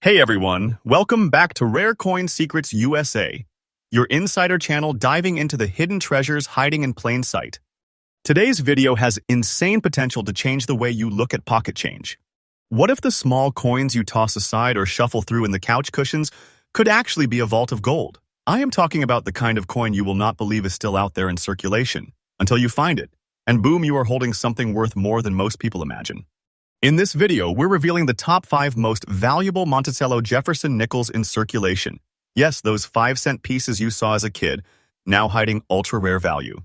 Hey everyone, welcome back to Rare Coin Secrets USA, your insider channel diving into the hidden treasures hiding in plain sight. Today's video has insane potential to change the way you look at pocket change. What if the small coins you toss aside or shuffle through in the couch cushions could actually be a vault of gold? I am talking about the kind of coin you will not believe is still out there in circulation until you find it, and boom, you are holding something worth more than most people imagine. In this video, we're revealing the top 5 most valuable Monticello Jefferson Nickels in circulation. Yes, those 5-cent pieces you saw as a kid, now hiding ultra-rare value.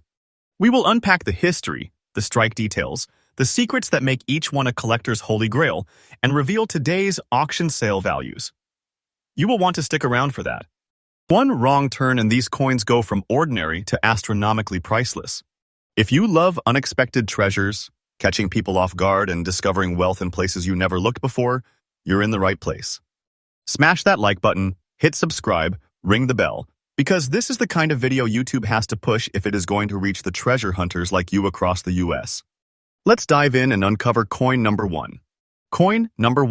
We will unpack the history, the strike details, the secrets that make each one a collector's holy grail, and reveal today's auction sale values. You will want to stick around for that. One wrong turn and these coins go from ordinary to astronomically priceless. If you love unexpected treasures, catching people off guard and discovering wealth in places you never looked before, you're in the right place. Smash that like button, hit subscribe, ring the bell, because this is the kind of video YouTube has to push if it is going to reach the treasure hunters like you across the US. Let's dive in and uncover coin number 1. Coin number 1,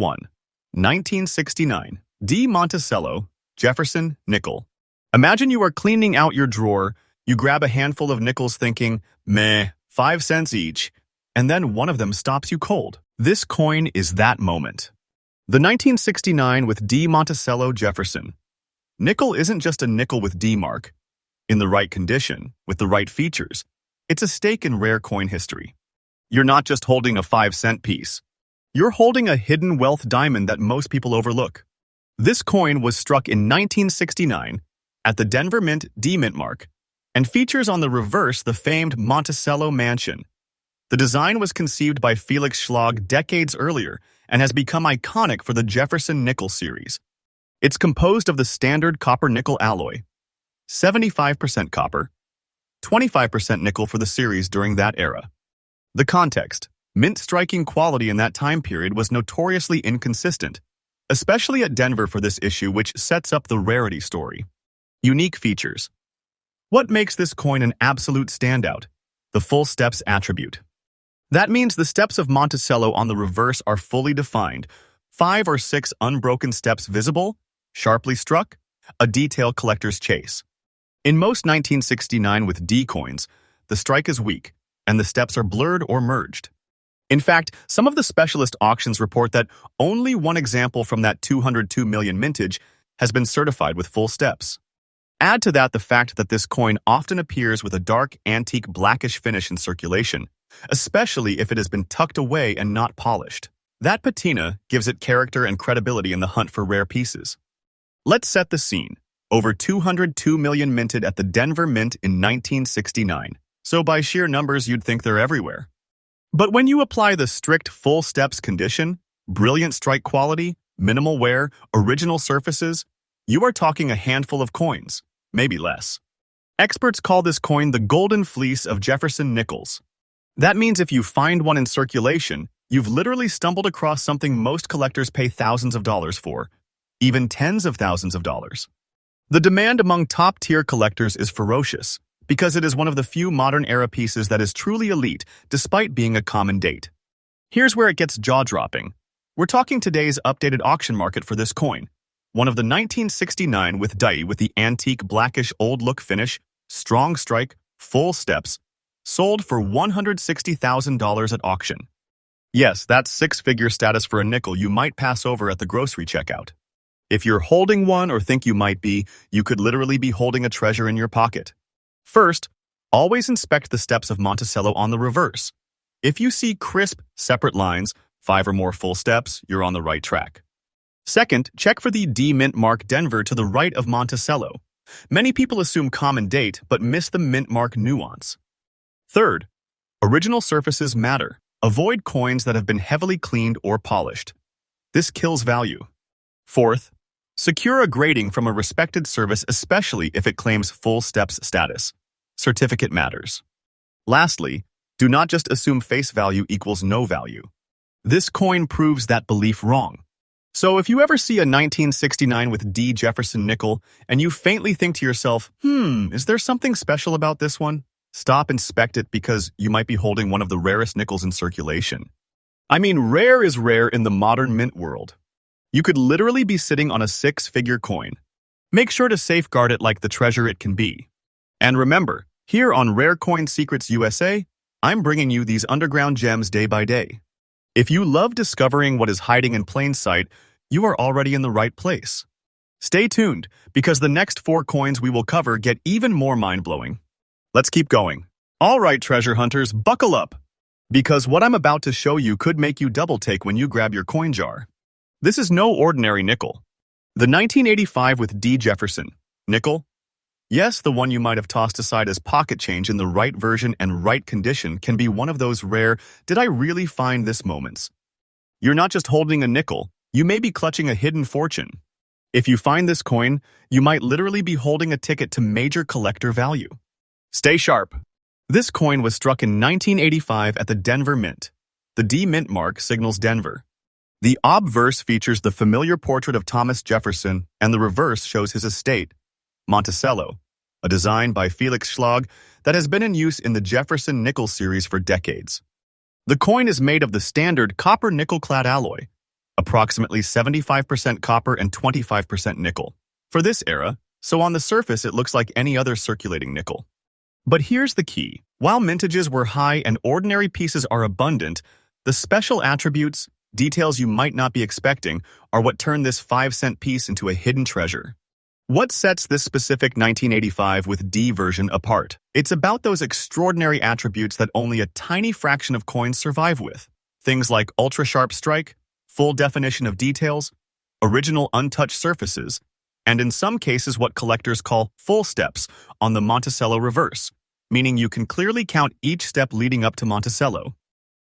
1969, D. Monticello Jefferson Nickel. Imagine you are cleaning out your drawer, you grab a handful of nickels thinking, meh, 5 cents each, and then one of them stops you cold. This coin is that moment. The 1969 with D. Monticello Jefferson. Nickel isn't just a nickel with D mark. In the right condition, with the right features, it's a stake in rare coin history. You're not just holding a 5-cent piece. You're holding a hidden wealth diamond that most people overlook. This coin was struck in 1969 at the Denver Mint D Mint mark and features on the reverse the famed Monticello Mansion. The design was conceived by Felix Schlag decades earlier and has become iconic for the Jefferson Nickel series. It's composed of the standard copper-nickel alloy, 75% copper, 25% nickel for the series during that era. The context: mint striking quality in that time period was notoriously inconsistent, especially at Denver for this issue, which sets up the rarity story. Unique features. What makes this coin an absolute standout? The full steps attribute. That means the steps of Monticello on the reverse are fully defined, 5 or 6 unbroken steps visible, sharply struck, a detail collector's chase. In most 1969 with D coins, the strike is weak, and the steps are blurred or merged. In fact, some of the specialist auctions report that only one example from that 202 million mintage has been certified with full steps. Add to that the fact that this coin often appears with a dark, antique, blackish finish in circulation, especially if it has been tucked away and not polished. That patina gives it character and credibility in the hunt for rare pieces. Let's set the scene. Over 202 million minted at the Denver Mint in 1969, so by sheer numbers you'd think they're everywhere. But when you apply the strict full steps condition, brilliant strike quality, minimal wear, original surfaces, you are talking a handful of coins, maybe less. Experts call this coin the golden fleece of Jefferson Nickels. That means if you find one in circulation, you've literally stumbled across something most collectors pay thousands of dollars for, even tens of thousands of dollars. The demand among top-tier collectors is ferocious, because it is one of the few modern-era pieces that is truly elite, despite being a common date. Here's where it gets jaw-dropping. We're talking today's updated auction market for this coin, one of the 1969 with die with the antique blackish old-look finish, strong strike, full steps, sold for $160,000 at auction. Yes, that's 6-figure status for a nickel you might pass over at the grocery checkout. If you're holding one or think you might be, you could literally be holding a treasure in your pocket. First, always inspect the steps of Monticello on the reverse. If you see crisp, separate lines, 5 or more full steps, you're on the right track. Second, check for the D Mint mark Denver to the right of Monticello. Many people assume common date but miss the mint mark nuance. Third, original surfaces matter. Avoid coins that have been heavily cleaned or polished. This kills value. Fourth, secure a grading from a respected service, especially if it claims full steps status. Certificate matters. Lastly, do not just assume face value equals no value. This coin proves that belief wrong. So if you ever see a 1969 with D Jefferson Nickel and you faintly think to yourself, is there something special about this one? Stop, inspect it, because you might be holding one of the rarest nickels in circulation. I mean, rare is rare in the modern mint world. You could literally be sitting on a six-figure coin. Make sure to safeguard it like the treasure it can be. And remember, here on Rare Coin Secrets USA, I'm bringing you these underground gems day by day. If you love discovering what is hiding in plain sight, you are already in the right place. Stay tuned, because the next 4 coins we will cover get even more mind-blowing. Let's keep going. All right, treasure hunters, buckle up, because what I'm about to show you could make you double-take when you grab your coin jar. This is no ordinary nickel. The 1985 with D. Jefferson Nickel. Yes, the one you might have tossed aside as pocket change in the right version and right condition can be one of those rare, did I really find this moments. You're not just holding a nickel, you may be clutching a hidden fortune. If you find this coin, you might literally be holding a ticket to major collector value. Stay sharp. This coin was struck in 1985 at the Denver Mint. The D Mint mark signals Denver. The obverse features the familiar portrait of Thomas Jefferson, and the reverse shows his estate, Monticello, a design by Felix Schlag that has been in use in the Jefferson Nickel series for decades. The coin is made of the standard copper-nickel-clad alloy, approximately 75% copper and 25% nickel, for this era, so on the surface it looks like any other circulating nickel. But here's the key. While mintages were high and ordinary pieces are abundant, the special attributes, details you might not be expecting, are what turn this 5-cent piece into a hidden treasure. What sets this specific 1985 with D version apart? It's about those extraordinary attributes that only a tiny fraction of coins survive with. Things like ultra-sharp strike, full definition of details, original untouched surfaces, and in some cases what collectors call full steps on the Monticello reverse, meaning you can clearly count each step leading up to Monticello.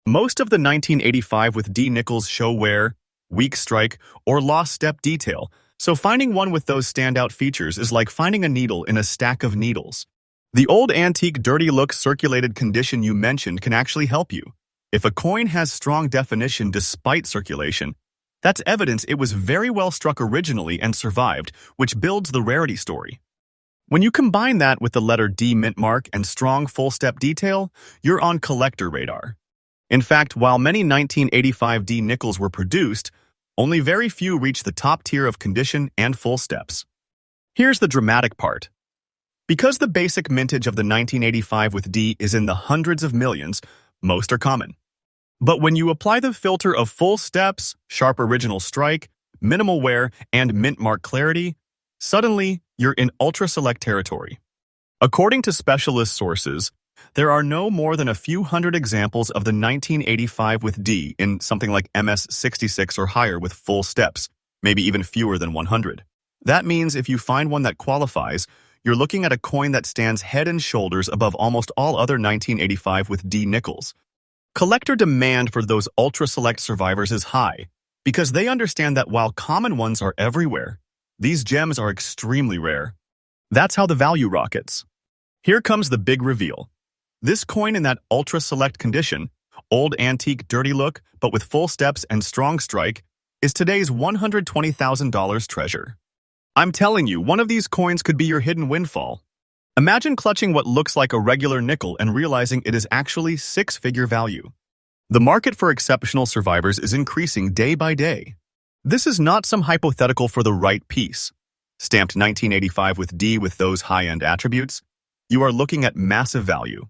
Most of the 1985 with D nickels show wear, weak strike, or lost step detail, so finding one with those standout features is like finding a needle in a stack of needles. The old antique dirty look circulated condition you mentioned can actually help you. If a coin has strong definition despite circulation, that's evidence it was very well struck originally and survived, which builds the rarity story. When you combine that with the letter D mint mark and strong full-step detail, you're on collector radar. In fact, while many 1985 D nickels were produced, only very few reached the top tier of condition and full steps. Here's the dramatic part. Because the basic mintage of the 1985 with D is in the hundreds of millions, most are common. But when you apply the filter of full steps, sharp original strike, minimal wear, and mint mark clarity, suddenly you're in ultra-select territory. According to specialist sources, there are no more than a few hundred examples of the 1985 with D in something like MS66 or higher with full steps, maybe even fewer than 100. That means if you find one that qualifies, you're looking at a coin that stands head and shoulders above almost all other 1985 with D nickels. Collector demand for those ultra-select survivors is high, because they understand that while common ones are everywhere, these gems are extremely rare. That's how the value rockets. Here comes the big reveal. This coin in that ultra-select condition, old antique dirty look, but with full steps and strong strike, is today's $120,000 treasure. I'm telling you, one of these coins could be your hidden windfall. Imagine clutching what looks like a regular nickel and realizing it is actually 6-figure value. The market for exceptional survivors is increasing day by day. This is not some hypothetical for the right piece. Stamped 1985 with D with those high-end attributes, you are looking at massive value.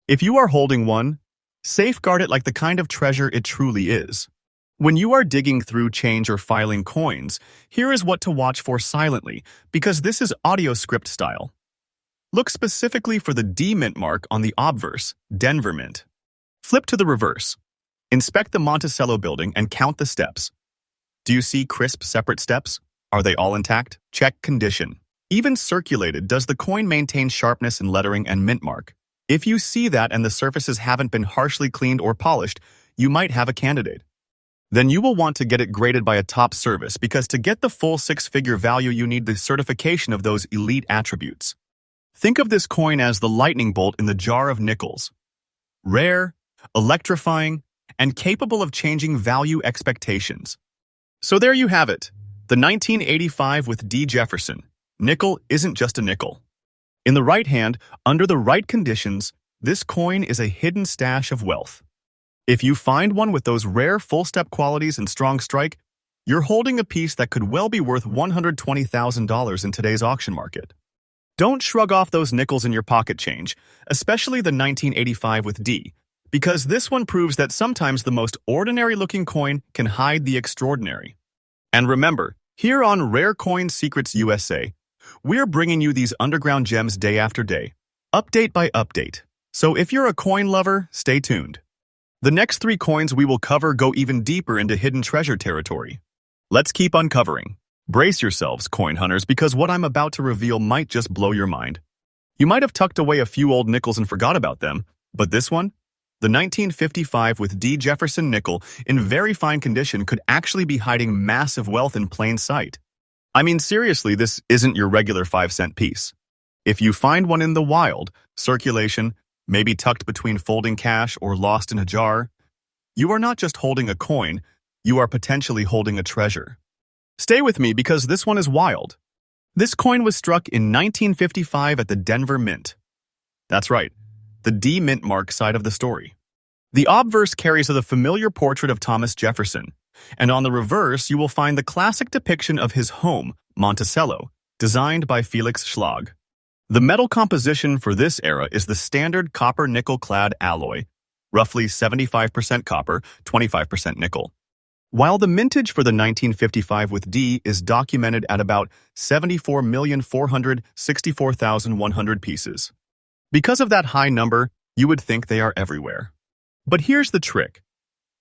If you are holding one, safeguard it like the kind of treasure it truly is. When you are digging through change or filing coins, here is what to watch for silently, because this is audio script style. Look specifically for the D mint mark on the obverse, Denver Mint. Flip to the reverse. Inspect the Monticello building and count the steps. Do you see crisp separate steps? Are they all intact? Check condition. Even circulated, does the coin maintain sharpness in lettering and mint mark? If you see that and the surfaces haven't been harshly cleaned or polished, you might have a candidate. Then you will want to get it graded by a top service, because to get the full 6-figure value you need the certification of those elite attributes. Think of this coin as the lightning bolt in the jar of nickels. Rare, electrifying, and capable of changing value expectations. So there you have it. The 1985 with D. Jefferson Nickel isn't just a nickel. In the right hand, under the right conditions, this coin is a hidden stash of wealth. If you find one with those rare full-step qualities and strong strike, You're holding a piece that could well be worth $120,000 in today's auction market. Don't shrug off those nickels in your pocket change, especially the 1985 with D, because this one proves that sometimes the most ordinary-looking coin can hide the extraordinary. And remember, here on Rare Coin Secrets USA, we're bringing you these underground gems day after day, update by update. So if you're a coin lover, stay tuned. The next 3 coins we will cover go even deeper into hidden treasure territory. Let's keep uncovering. Brace yourselves, coin hunters, because what I'm about to reveal might just blow your mind. You might have tucked away a few old nickels and forgot about them, but this one, the 1955 with D Jefferson Nickel in very fine condition, could actually be hiding massive wealth in plain sight. I mean, seriously, this isn't your regular 5-cent piece. If you find one in the wild, circulation, maybe tucked between folding cash or lost in a jar, you are not just holding a coin, you are potentially holding a treasure. Stay with me because this one is wild. This coin was struck in 1955 at the Denver Mint. That's right, the D mint mark side of the story. The obverse carries the familiar portrait of Thomas Jefferson, and on the reverse you will find the classic depiction of his home, Monticello, designed by Felix Schlag. The metal composition for this era is the standard copper-nickel-clad alloy, roughly 75% copper, 25% nickel. While the mintage for the 1955 with D is documented at about 74,464,100 pieces. Because of that high number, you would think they are everywhere. But here's the trick.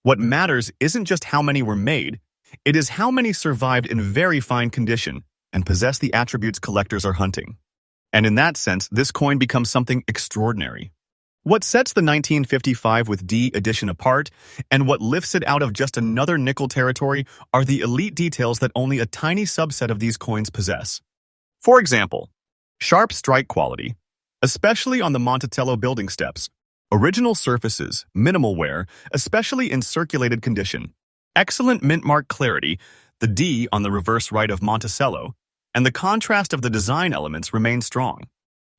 What matters isn't just how many were made, it is how many survived in very fine condition and possess the attributes collectors are hunting. And in that sense, this coin becomes something extraordinary. What sets the 1955 with D edition apart, and what lifts it out of just another nickel territory, are the elite details that only a tiny subset of these coins possess. For example, sharp strike quality, especially on the Monticello building steps, original surfaces, minimal wear, especially in circulated condition, excellent mint mark clarity, the D on the reverse right of Monticello, and the contrast of the design elements remain strong.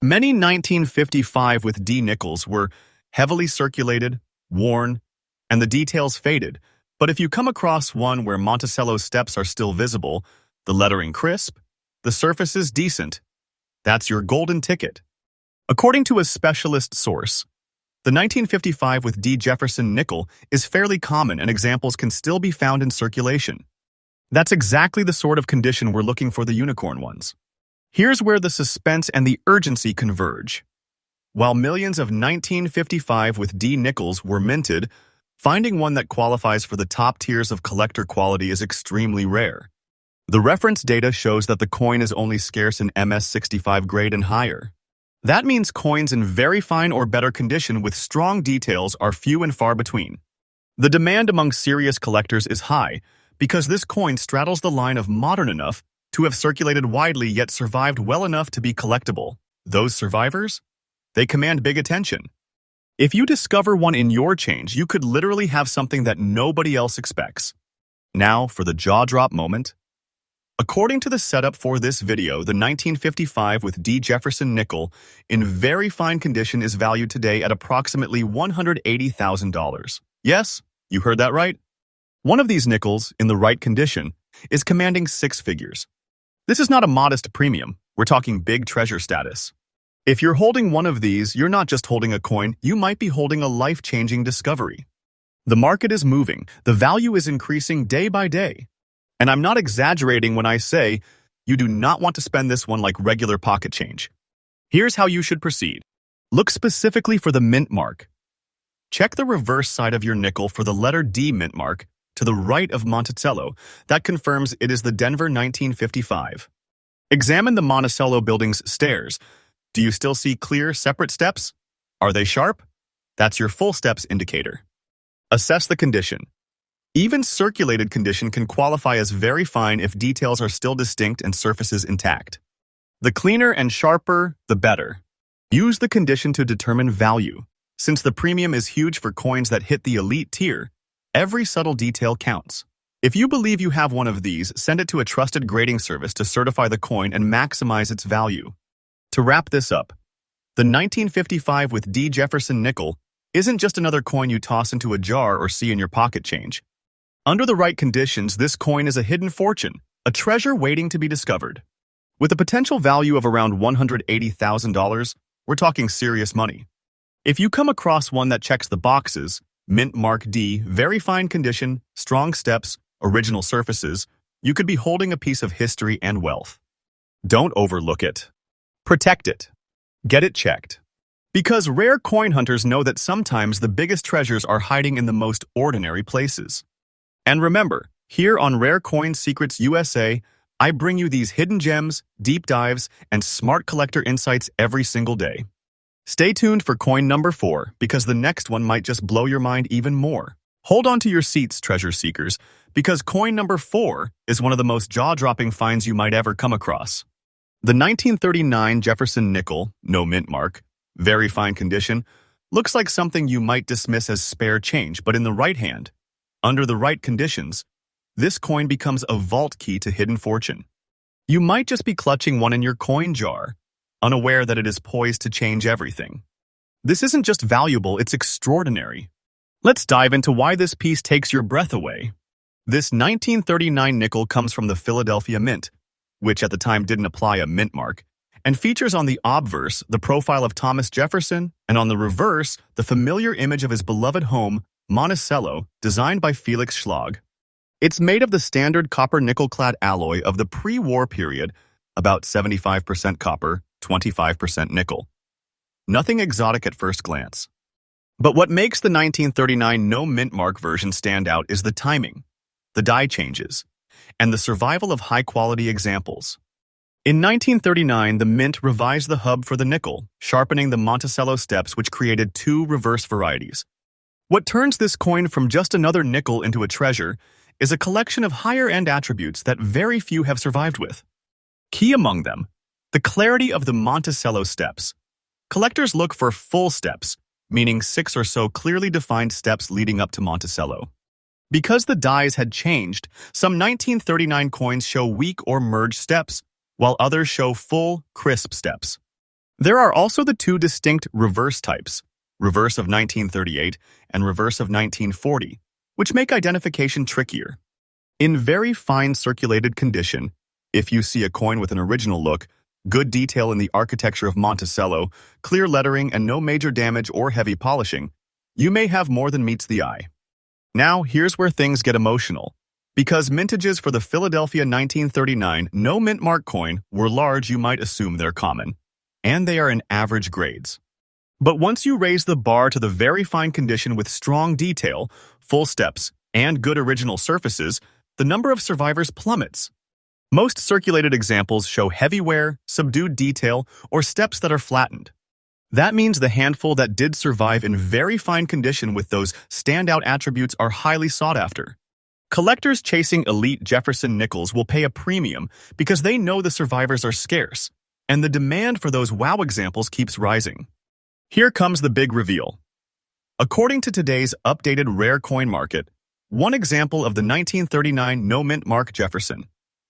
Many 1955 with D nickels were heavily circulated, worn, and the details faded, but if you come across one where Monticello's steps are still visible, the lettering crisp, the surfaces decent, that's your golden ticket. According to a specialist source, the 1955 with D Jefferson Nickel is fairly common and examples can still be found in circulation. That's exactly the sort of condition we're looking for the unicorn ones. Here's where the suspense and the urgency converge. While millions of 1955 with D nickels were minted, finding one that qualifies for the top tiers of collector quality is extremely rare. The reference data shows that the coin is only scarce in MS65 grade and higher. That means coins in very fine or better condition with strong details are few and far between. The demand among serious collectors is high because this coin straddles the line of modern enough to have circulated widely yet survived well enough to be collectible. Those survivors? They command big attention. If you discover one in your change, you could literally have something that nobody else expects. Now for the jaw-drop moment. According to the setup for this video, the 1955 with D Jefferson Nickel in very fine condition is valued today at approximately $180,000. Yes, you heard that right. One of these nickels, in the right condition, is commanding 6 figures. This is not a modest premium, we're talking big treasure status. If you're holding one of these, you're not just holding a coin, you might be holding a life-changing discovery. The market is moving, the value is increasing day by day. And I'm not exaggerating when I say you do not want to spend this one like regular pocket change. Here's how you should proceed. Look specifically for the mint mark. Check the reverse side of your nickel for the letter D mint mark to the right of Monticello. That confirms it is the Denver 1955. Examine the Monticello building's stairs. Do you still see clear, separate steps? Are they sharp? That's your full steps indicator. Assess the condition. Even circulated condition can qualify as very fine if details are still distinct and surfaces intact. The cleaner and sharper, the better. Use the condition to determine value. Since the premium is huge for coins that hit the elite tier, every subtle detail counts. If you believe you have one of these, send it to a trusted grading service to certify the coin and maximize its value. To wrap this up, the 1955 with D Jefferson Nickel isn't just another coin you toss into a jar or see in your pocket change. Under the right conditions, this coin is a hidden fortune, a treasure waiting to be discovered. With a potential value of around $180,000, we're talking serious money. If you come across one that checks the boxes, mint mark D, very fine condition, strong steps, original surfaces, you could be holding a piece of history and wealth. Don't overlook it. Protect it. Get it checked. Because rare coin hunters know that sometimes the biggest treasures are hiding in the most ordinary places. And remember, here on Rare Coin Secrets USA, I bring you these hidden gems, deep dives, and smart collector insights every single day. Stay tuned for coin number 4, because the next one might just blow your mind even more. Hold on to your seats, treasure seekers, because coin number 4 is one of the most jaw-dropping finds you might ever come across. The 1939 Jefferson Nickel, no mint mark, very fine condition, looks like something you might dismiss as spare change, but in the right hand, under the right conditions, this coin becomes a vault key to hidden fortune. You might just be clutching one in your coin jar, unaware that it is poised to change everything. This isn't just valuable, it's extraordinary. Let's dive into why this piece takes your breath away. This 1939 nickel comes from the Philadelphia Mint, which at the time didn't apply a mint mark, and features on the obverse the profile of Thomas Jefferson, and on the reverse the familiar image of his beloved home, Monticello, designed by Felix Schlag. It's made of the standard copper-nickel-clad alloy of the pre-war period, about 75% copper, 25% nickel. Nothing exotic at first glance. But what makes the 1939 no mint mark version stand out is the timing, the die changes, and the survival of high-quality examples. In 1939, the Mint revised the hub for the nickel, sharpening the Monticello steps, which created 2 reverse varieties. What turns this coin from just another nickel into a treasure is a collection of higher-end attributes that very few have survived with. Key among them, the clarity of the Monticello steps. Collectors look for full steps, meaning 6 or so clearly defined steps leading up to Monticello. Because the dies had changed, some 1939 coins show weak or merged steps, while others show full, crisp steps. There are also the 2 distinct reverse types, reverse of 1938 and reverse of 1940, which make identification trickier. In very fine circulated condition, if you see a coin with an original look, good detail in the architecture of Monticello, clear lettering, and no major damage or heavy polishing, you may have more than meets the eye. Now, here's where things get emotional. Because mintages for the Philadelphia 1939 no mint mark coin were large, you might assume they're common, and they are in average grades. But once you raise the bar to the very fine condition with strong detail, full steps, and good original surfaces, the number of survivors plummets. Most circulated examples show heavy wear, subdued detail, or steps that are flattened. That means the handful that did survive in very fine condition with those standout attributes are highly sought after. Collectors chasing elite Jefferson Nickels will pay a premium because they know the survivors are scarce, and the demand for those wow examples keeps rising. Here comes the big reveal. According to today's updated rare coin market, one example of the 1939 no mint mark Jefferson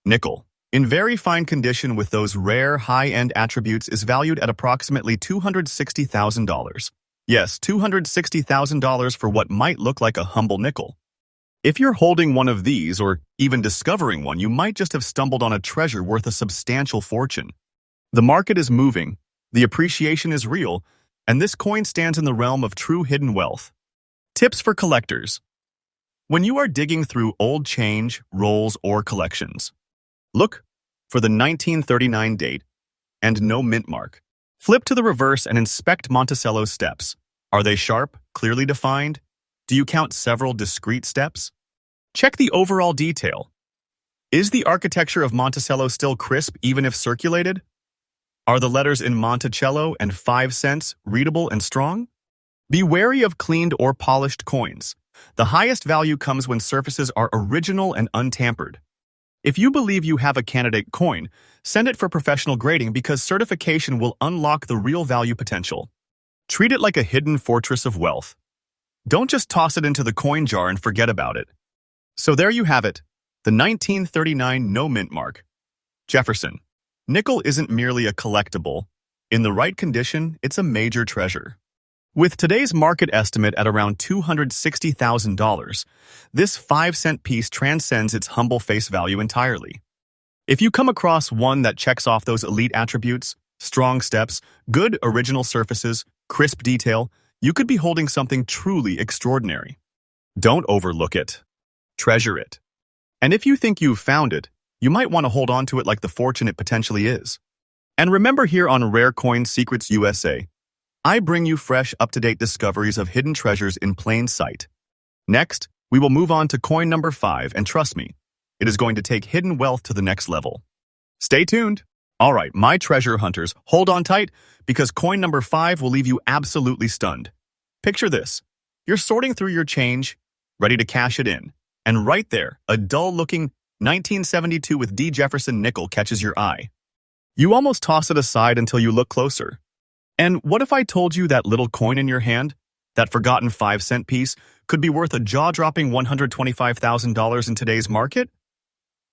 Nickel, in very fine condition with those rare high-end attributes, is valued at approximately $260,000. Yes, $260,000 for what might look like a humble nickel. If you're holding one of these, or even discovering one, you might just have stumbled on a treasure worth a substantial fortune. The market is moving, the appreciation is real, and this coin stands in the realm of true hidden wealth. Tips for collectors. When you are digging through old change, rolls, or collections, look for the 1939 date and no mint mark. Flip to the reverse and inspect Monticello's steps. Are they sharp, clearly defined? Do you count several discrete steps? Check the overall detail. Is the architecture of Monticello still crisp even if circulated? Are the letters in Monticello and 5 cents readable and strong? Be wary of cleaned or polished coins. The highest value comes when surfaces are original and untampered. If you believe you have a candidate coin, send it for professional grading because certification will unlock the real value potential. Treat it like a hidden fortress of wealth. Don't just toss it into the coin jar and forget about it. So there you have it, the 1939 no mint mark. Jefferson Nickel isn't merely a collectible. In the right condition, it's a major treasure. With today's market estimate at around $260,000, this 5-cent piece transcends its humble face value entirely. If you come across one that checks off those elite attributes, strong steps, good original surfaces, crisp detail, you could be holding something truly extraordinary. Don't overlook it. Treasure it. And if you think you've found it, you might want to hold on to it like the fortune it potentially is. And remember, here on Rare Coin Secrets USA, I bring you fresh, up-to-date discoveries of hidden treasures in plain sight. Next, we will move on to coin number 5, and trust me, it is going to take hidden wealth to the next level. Stay tuned. All right, my treasure hunters, hold on tight, because coin number 5 will leave you absolutely stunned. Picture this. You're sorting through your change, ready to cash it in, and right there, a dull-looking 1972 with D. Jefferson Nickel catches your eye. You almost toss it aside until you look closer. And what if I told you that little coin in your hand, that forgotten 5-cent piece, could be worth a jaw-dropping $125,000 in today's market?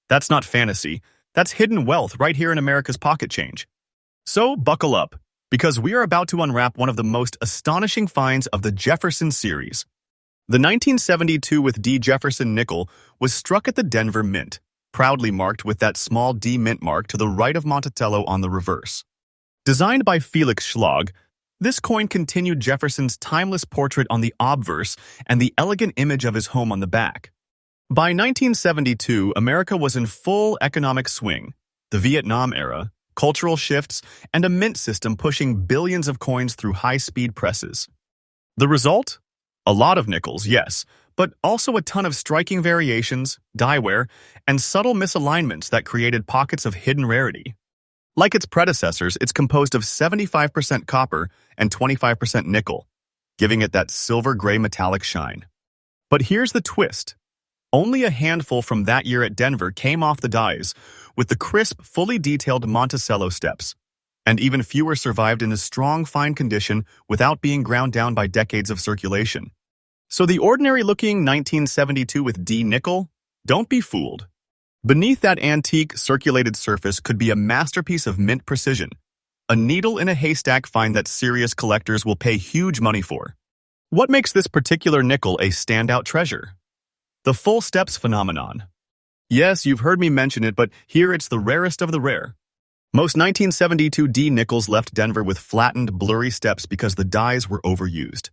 That's not fantasy. That's hidden wealth right here in America's pocket change. So buckle up, because we are about to unwrap one of the most astonishing finds of the Jefferson series. The 1972 with D. Jefferson Nickel was struck at the Denver Mint, proudly marked with that small D mint mark to the right of Monticello on the reverse. Designed by Felix Schlag, this coin continued Jefferson's timeless portrait on the obverse and the elegant image of his home on the back. By 1972, America was in full economic swing, the Vietnam era, cultural shifts, and a mint system pushing billions of coins through high-speed presses. The result? A lot of nickels, yes, but also a ton of striking variations, dieware, and subtle misalignments that created pockets of hidden rarity. Like its predecessors, it's composed of 75% copper and 25% nickel, giving it that silver-gray metallic shine. But here's the twist. Only a handful from that year at Denver came off the dies, with the crisp, fully detailed Monticello steps, and even fewer survived in a strong, fine condition without being ground down by decades of circulation. So the ordinary-looking 1972 with D nickel? Don't be fooled. Beneath that antique, circulated surface could be a masterpiece of mint precision, a needle in a haystack find that serious collectors will pay huge money for. What makes this particular nickel a standout treasure? The full steps phenomenon. Yes, you've heard me mention it, but here it's the rarest of the rare. Most 1972 D nickels left Denver with flattened, blurry steps because the dies were overused.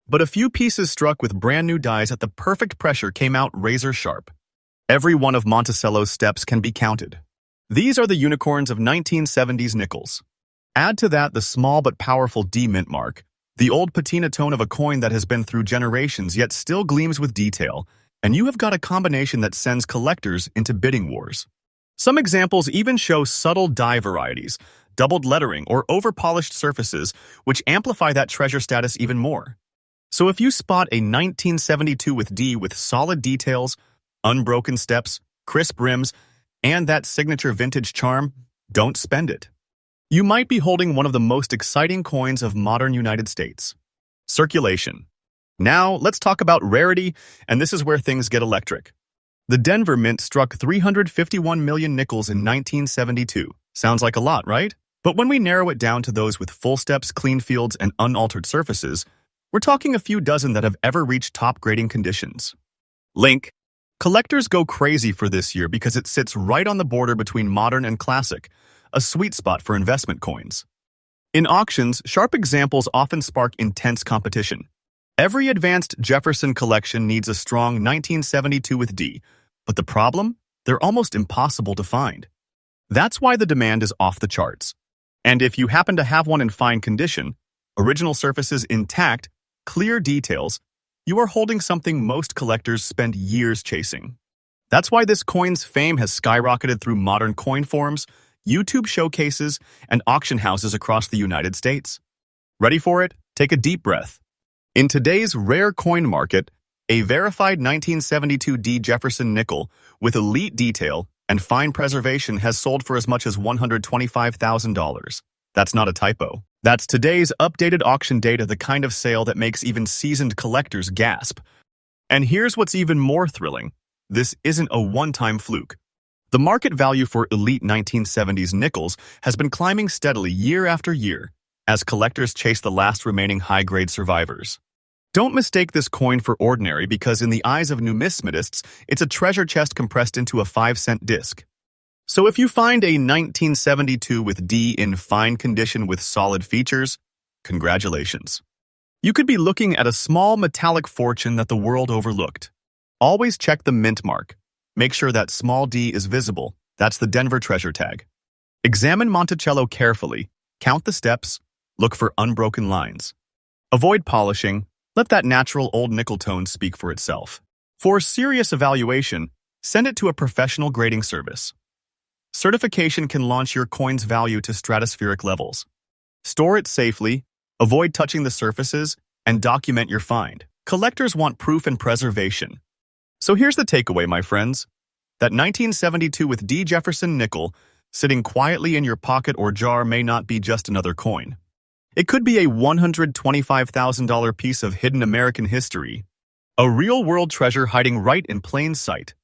But a few pieces struck with brand new dies at the perfect pressure came out razor sharp. Every one of Monticello's steps can be counted. These are the unicorns of 1970s nickels. Add to that the small but powerful D mint mark, the old patina tone of a coin that has been through generations yet still gleams with detail, and you have got a combination that sends collectors into bidding wars. Some examples even show subtle die varieties, doubled lettering, or over-polished surfaces, which amplify that treasure status even more. So if you spot a 1972 with D with solid details, unbroken steps, crisp rims, and that signature vintage charm, don't spend it. You might be holding one of the most exciting coins of modern United States. Circulation. Now, let's talk about rarity, and this is where things get electric. The Denver Mint struck 351 million nickels in 1972. Sounds like a lot, right? But when we narrow it down to those with full steps, clean fields, and unaltered surfaces, we're talking a few dozen that have ever reached top grading conditions. Link. Collectors go crazy for this year because it sits right on the border between modern and classic, a sweet spot for investment coins. In auctions, sharp examples often spark intense competition. Every advanced Jefferson collection needs a strong 1972 with D, but the problem? They're almost impossible to find. That's why the demand is off the charts. And if you happen to have one in fine condition, original surfaces intact, clear details, you are holding something most collectors spend years chasing. That's why this coin's fame has skyrocketed through modern coin forums, YouTube showcases, and auction houses across the United States. Ready for it? Take a deep breath. In today's rare coin market, a verified 1972 D Jefferson Nickel with elite detail and fine preservation has sold for as much as $125,000. That's not a typo. That's today's updated auction data, the kind of sale that makes even seasoned collectors gasp. And here's what's even more thrilling. This isn't a one-time fluke. The market value for elite 1970s nickels has been climbing steadily year after year, as collectors chase the last remaining high-grade survivors. Don't mistake this coin for ordinary because in the eyes of numismatists, it's a treasure chest compressed into a 5-cent disc. So if you find a 1972 with D in fine condition with solid features, congratulations. You could be looking at a small metallic fortune that the world overlooked. Always check the mint mark. Make sure that small d is visible. That's the Denver treasure tag. Examine Monticello carefully. Count the steps. Look for unbroken lines. Avoid polishing. Let that natural old nickel tone speak for itself. For serious evaluation, send it to a professional grading service. Certification can launch your coin's value to stratospheric levels. Store it safely, avoid touching the surfaces, and document your find. Collectors want proof and preservation. So here's the takeaway, my friends. That 1972 with D. Jefferson Nickel sitting quietly in your pocket or jar may not be just another coin. It could be a $125,000 piece of hidden American history, a real-world treasure hiding right in plain sight.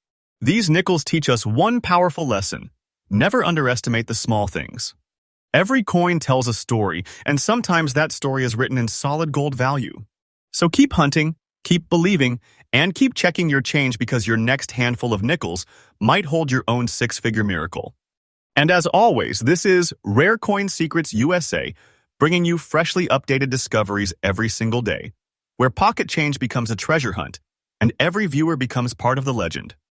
These nickels teach us one powerful lesson. Never underestimate the small things. Every coin tells a story, and sometimes that story is written in solid gold value. So keep hunting, keep believing, and keep checking your change because your next handful of nickels might hold your own six-figure miracle. And as always, this is Rare Coin Secrets USA, bringing you freshly updated discoveries every single day, where pocket change becomes a treasure hunt, and every viewer becomes part of the legend.